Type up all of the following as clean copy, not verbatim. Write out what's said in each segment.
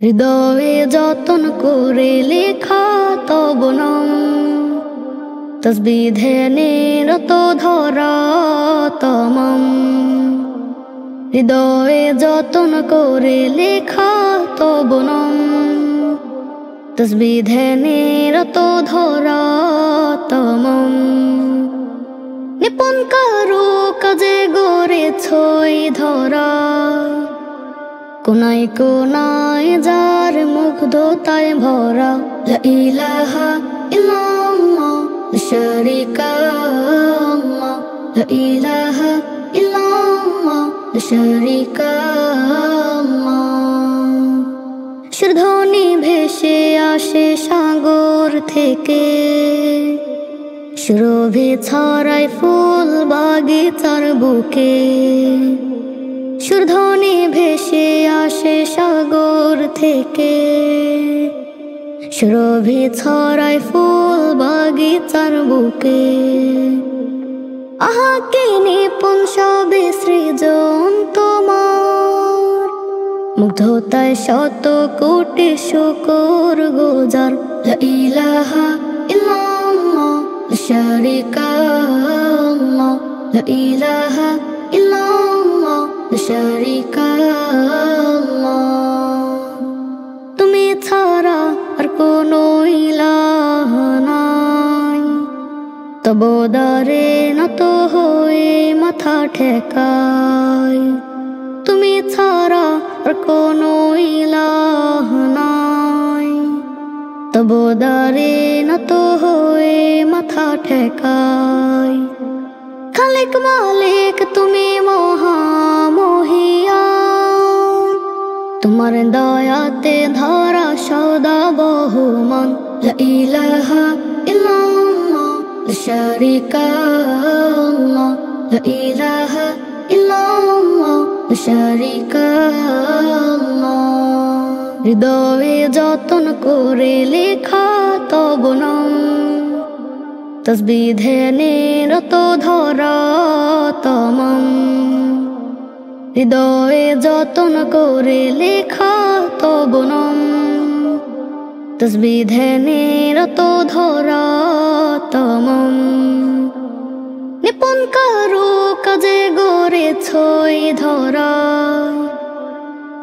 হৃদয়ে যতন করে লেখা তব নাম, তসবিহ ধ্যানে রত ধরা তমাম। হৃদয়ে যতন করে লেখা তব নাম, তসবিহ ধ্যানে রত ধরা তমাম। নিপুণ কারো কাজে গড়েছই ধরা, কোনায় কোনায় যার মুগ্ধতায় ভরা। লা ইলাহা ইল্লাল্লাহ লা শারীকা লাহ, লা ইলাহা ইল্লাল্লাহ লা শারীকা লাহ। সুরধ্বনি ভেসে আসে সাগর থেকে, সুরভি ছড়ায় ফুল বাগিচার বুকে। সুরধ্বনি ভেসে আসে সাগর থেকে, সুরভি ছড়ায় ফুল বাগিচার বুকে। আহা কি নিপুণ সবে সৃজন তোমার, মুগ্ধতায় শত কোটি শুকর গুজার। লা ইলাহা ইল্লাল্লাহ লা শারীকা লাহ, লা ইলাহা ইল্লাল্লাহ লা শারীকা লাহ। তুমি ছাড়া আর কোনো ইলাহ নাই, তব দ্বারে নত হয়ে মাথা ঠেকাই। তুমি ছাড়া আর কোনো ইলাহ নাই, তব দ্বারে নত হয়ে মাথা ঠেকাই। খালিক মালিক তুমি মহামহিয়ান, তোমার দয়াতে ধরা সদা বহুমান। লা ইলাহা ইল্লাল্লাহ লা শারীকা লাহ, লা ইলাহা ইল্লাল্লাহ লা শারীকা লাহ। হৃদয়ে যতন করে লেখা তব নাম, তসবিহ ধ্যানে রত ধরা তমাম। হৃদয়ে যতন করে লেখা তব নাম, তসবিহ ধ্যানে রত ধরা তমাম। নিপুণ কারো কাজে গড়েছই ধরা,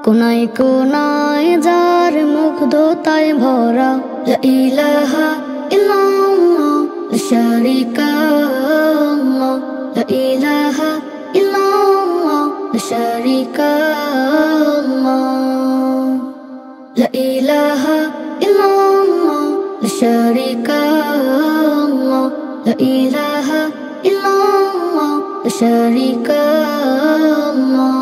কোনায় কোনায় যার মুগ্ধতায় ভরা। লা ইলাহা ইল্লাল্লাহ লা শারীকা লাহ, লা ইলাহা ইল্লাল্লাহ লা শারীকা লাহ, লা ইলাহা ইল্লাল্লাহ লা শারীকা লাহ, লা ইলাহা ইল্লাল্লাহ লা শারীকা লাহ।